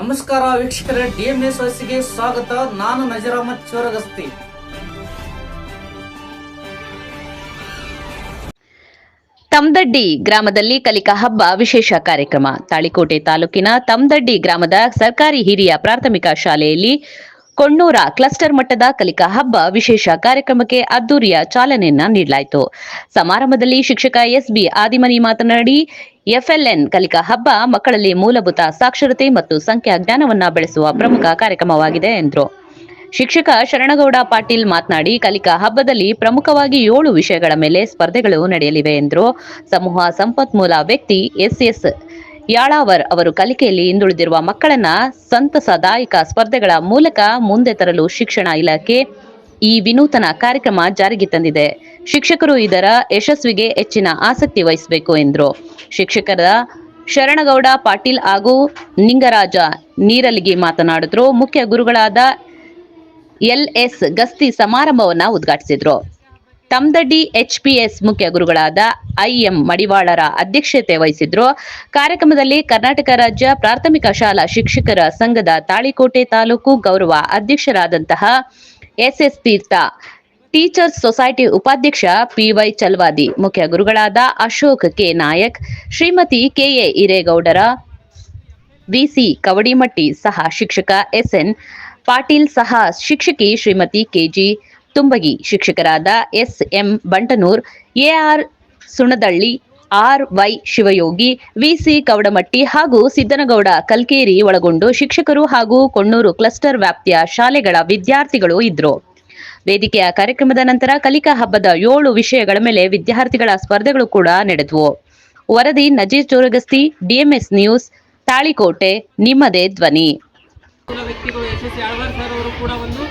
ನಮಸ್ಕಾರ ವೀಕ್ಷಕರೇ, DMSಗೆ ಸ್ವಾಗತ. ನಾನು ನಜೀರ್ ಅಹಮದ್ ಚೋರಗಸ್ತಿ. ತಮ್ದಡ್ಡಿ ಗ್ರಾಮದಲ್ಲಿ ಕಲಿಕಾ ಹಬ್ಬ ವಿಶೇಷ ಕಾರ್ಯಕ್ರಮ. ತಾಳಿಕೋಟೆ ತಾಲೂಕಿನ ತಮ್ದಡ್ಡಿ ಗ್ರಾಮದ ಸರ್ಕಾರಿ ಹಿರಿಯ ಪ್ರಾಥಮಿಕ ಶಾಲೆಯಲ್ಲಿ ಕೊಣ್ಣೂರ ಕ್ಲಸ್ಟರ್ ಮಟ್ಟದ ಕಲಿಕಾ ಹಬ್ಬ ವಿಶೇಷ ಕಾರ್ಯಕ್ರಮಕ್ಕೆ ಅದ್ದೂರಿಯ ಚಾಲನೆಯನ್ನ ನೀಡಲಾಯಿತು. ಸಮಾರಂಭದಲ್ಲಿ ಶಿಕ್ಷಕ SB ಆದಿಮನಿ ಮಾತನಾಡಿ, FLN ಕಲಿಕಾ ಹಬ್ಬ ಮಕ್ಕಳಲ್ಲಿ ಮೂಲಭೂತ ಸಾಕ್ಷರತೆ ಮತ್ತು ಸಂಖ್ಯಾ ಜ್ಞಾನವನ್ನ ಬೆಳೆಸುವ ಪ್ರಮುಖ ಕಾರ್ಯಕ್ರಮವಾಗಿದೆ ಎಂದರು. ಶಿಕ್ಷಕ ಶರಣಗೌಡ ಪಾಟೀಲ್ ಮಾತನಾಡಿ, ಕಲಿಕಾ ಹಬ್ಬದಲ್ಲಿ ಪ್ರಮುಖವಾಗಿ 7 ವಿಷಯಗಳ ಮೇಲೆ ಸ್ಪರ್ಧೆಗಳು ನಡೆಯಲಿವೆ ಎಂದರು. ಸಮೂಹ ಸಂಪನ್ಮೂಲ ವ್ಯಕ್ತಿ SS ಯಾಳಾವರ್ ಅವರು ಕಲಿಕೆಯಲ್ಲಿ ಹಿಂದುಳಿದಿರುವ ಮಕ್ಕಳನ್ನ ಸಂತಸದಾಯಕ ಸ್ಪರ್ಧೆಗಳ ಮೂಲಕ ಮುಂದೆ ತರಲು ಶಿಕ್ಷಣ ಇಲಾಖೆ ಈ ವಿನೂತನ ಕಾರ್ಯಕ್ರಮ ಜಾರಿಗೆ ತಂದಿದೆ. ಶಿಕ್ಷಕರು ಇದರ ಯಶಸ್ವಿಗೆ ಹೆಚ್ಚಿನ ಆಸಕ್ತಿ ವಹಿಸಬೇಕು ಎಂದರು. ಶಿಕ್ಷಕರ ಶರಣಗೌಡ ಪಾಟೀಲ್ ಹಾಗೂ ನಿಂಗರಾಜ ನೀರಲಿಗಿ ಮಾತನಾಡಿದ್ರು. ಮುಖ್ಯ ಗುರುಗಳಾದ LS ಗಸ್ತಿ ಸಮಾರಂಭವನ್ನ ಉದ್ಘಾಟಿಸಿದ್ರು. ತಮ್ದಡ್ಡಿ HPS ಮುಖ್ಯ ಗುರುಗಳಾದ IM ಮಡಿವಾಳರ ಅಧ್ಯಕ್ಷತೆ ವಹಿಸಿದ್ರು. ಕಾರ್ಯಕ್ರಮದಲ್ಲಿ ಕರ್ನಾಟಕ ರಾಜ್ಯ ಪ್ರಾಥಮಿಕ ಶಾಲಾ ಶಿಕ್ಷಕರ ಸಂಘದ ತಾಳಿಕೋಟೆ ತಾಲೂಕು ಗೌರವ ಅಧ್ಯಕ್ಷರಾದಂತಹ SS ತೀರ್ಥ, ಟೀಚರ್ಸ್ ಸೊಸೈಟಿ ಉಪಾಧ್ಯಕ್ಷ PY ಚಲ್ವಾದಿ, ಮುಖ್ಯ ಗುರುಗಳಾದ Ashok K Nayak, Shrimati KA Hiregoudar, VC Kavadimatti, ಸಹ ಶಿಕ್ಷಕ SN ಪಾಟೀಲ್, ಸಹ ಶಿಕ್ಷಕಿ ಶ್ರೀಮತಿ KG ತುಂಬಗಿ, ಶಿಕ್ಷಕರಾದ SM ಬಂಟನೂರ್, AR ಸುಣದಳ್ಳಿ, RY Shivayogi, VC ಕವಡಮಟ್ಟಿ ಹಾಗೂ ಸಿದ್ದನಗೌಡ ಕಲ್ಕೇರಿ ಒಳಗೊಂಡು ಶಿಕ್ಷಕರು ಹಾಗೂ ಕೊಣ್ಣೂರು ಕ್ಲಸ್ಟರ್ ವ್ಯಾಪ್ತಿಯ ಶಾಲೆಗಳ ವಿದ್ಯಾರ್ಥಿಗಳು ಇದ್ರು. ವೇದಿಕೆಯ ಕಾರ್ಯಕ್ರಮದ ನಂತರ ಕಲಿಕಾ ಹಬ್ಬದ 7 ವಿಷಯಗಳ ಮೇಲೆ ವಿದ್ಯಾರ್ಥಿಗಳ ಸ್ಪರ್ಧೆಗಳು ಕೂಡ ನಡೆದವು. ವರದಿ ನಜೀರ್ ಚೋರಗಸ್ತಿ, DMS ನ್ಯೂಸ್, ತಾಳಿಕೋಟೆ, ನಿಮ್ಮದೇ ಧ್ವನಿ. ವ್ಯಕ್ತಿಗಳು SS ಯಾಳವಾರ್ ಸರ್ ಅವರು ಕೂಡ ಒಂದು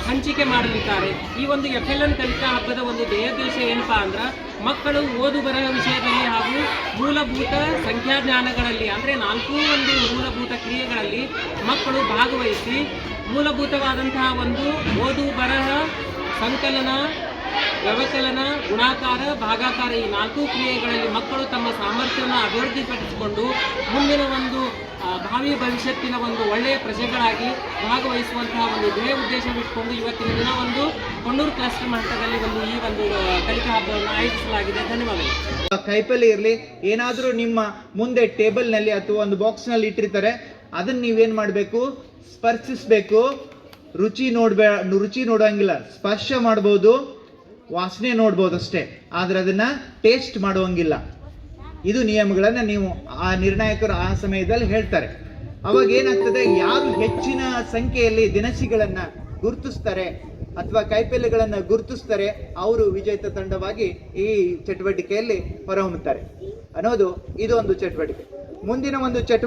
ಹಂಚಿಕೆ ಮಾಡಲಿದ್ದಾರೆ. ಈ ಒಂದು FLN ಕಲಿಕಾ ಹಬ್ಬದ ಒಂದು ಧ್ಯೇಯೋದ್ದೇಶ ಏನಪ್ಪಾ ಅಂದ್ರೆ, ಮಕ್ಕಳು ಓದು ಬರಹ ವಿಷಯದಲ್ಲಿ ಹಾಗೂ ಮೂಲಭೂತ ಸಂಖ್ಯಾಜ್ಞಾನಗಳಲ್ಲಿ ಅಂದರೆ 4 ಒಂದು ಮೂಲಭೂತ ಕ್ರಿಯೆಗಳಲ್ಲಿ ಮಕ್ಕಳು ಭಾಗವಹಿಸಿ ಮೂಲಭೂತವಾದಂತಹ ಒಂದು ಓದು ಬರಹ, ಸಂಕಲನ, ವ್ಯವಕಲನ, ಗುಣಾಕಾರ, ಭಾಗಾಕಾರ ಈ 4 ಕ್ರಿಯೆಗಳಲ್ಲಿ ಮಕ್ಕಳು ತಮ್ಮ ಸಾಮರ್ಥ್ಯವನ್ನು ಅಭಿವೃದ್ಧಿಪಡಿಸಿಕೊಂಡು ಮುಂದಿನ ಒಂದು ಭಾವಿ ಭವಿಷ್ಯತ್ತಿನ ಒಂದು ಒಳ್ಳೆಯ ಪ್ರಜೆಗಳಾಗಿ ಭಾಗವಹಿಸುವಂತಹ ಒಂದು ಧ್ಯೇಯ ಉದ್ದೇಶವಿಟ್ಟುಕೊಂಡು ಇವತ್ತಿನ ದಿನ ಒಂದು ಕೊಣ್ಣೂರು ಕ್ಲಸ್ಟರ್ ಮಟ್ಟದಲ್ಲಿ ಈ ಒಂದು ಕಲಿಕಾ ಹಬ್ಬವನ್ನು ಆಯೋಜಿಸಲಾಗಿದೆ. ಧನ್ಯವಾದಗಳು. ಕೈಪಲ್ಲಿ ಇರಲಿ, ಏನಾದರೂ ನಿಮ್ಮ ಮುಂದೆ ಟೇಬಲ್ನಲ್ಲಿ ಅಥವಾ ಒಂದು ಬಾಕ್ಸ್ನಲ್ಲಿ ಇಟ್ಟಿರ್ತಾರೆ, ಅದನ್ನು ನೀವೇನು ಮಾಡಬೇಕು, ಸ್ಪರ್ಶಿಸಬೇಕು. ರುಚಿ ನೋಡೋಂಗಿಲ್ಲ, ಸ್ಪರ್ಶ ಮಾಡ್ಬೋದು, ವಾಸನೆ ನೋಡ್ಬೋದು ಅಷ್ಟೇ, ಆದರೆ ಅದನ್ನು ಟೇಸ್ಟ್ ಮಾಡುವಂಗಿಲ್ಲ. ಇದು ನಿಯಮಗಳನ್ನು ನೀವು ಆ ನಿರ್ಣಾಯಕರು ಆ ಸಮಯದಲ್ಲಿ ಹೇಳ್ತಾರೆ. ಅವಾಗ ಏನಾಗ್ತದೆ, ಯಾರು ಹೆಚ್ಚಿನ ಸಂಖ್ಯೆಯಲ್ಲಿ ದಿನಸಿಗಳನ್ನು ಗುರುತಿಸ್ತಾರೆ ಅಥವಾ ಕೈಪಲ್ಯಗಳನ್ನು ಗುರುತಿಸ್ತಾರೆ, ಅವರು ವಿಜೇತ ತಂಡವಾಗಿ ಈ ಚಟುವಟಿಕೆಯಲ್ಲಿ ಹೊರಹೊಮ್ಮುತ್ತಾರೆ ಅನ್ನೋದು ಇದು ಒಂದು ಚಟುವಟಿಕೆ. ಮುಂದಿನ ಒಂದು ಚಟುವಟಿಕೆ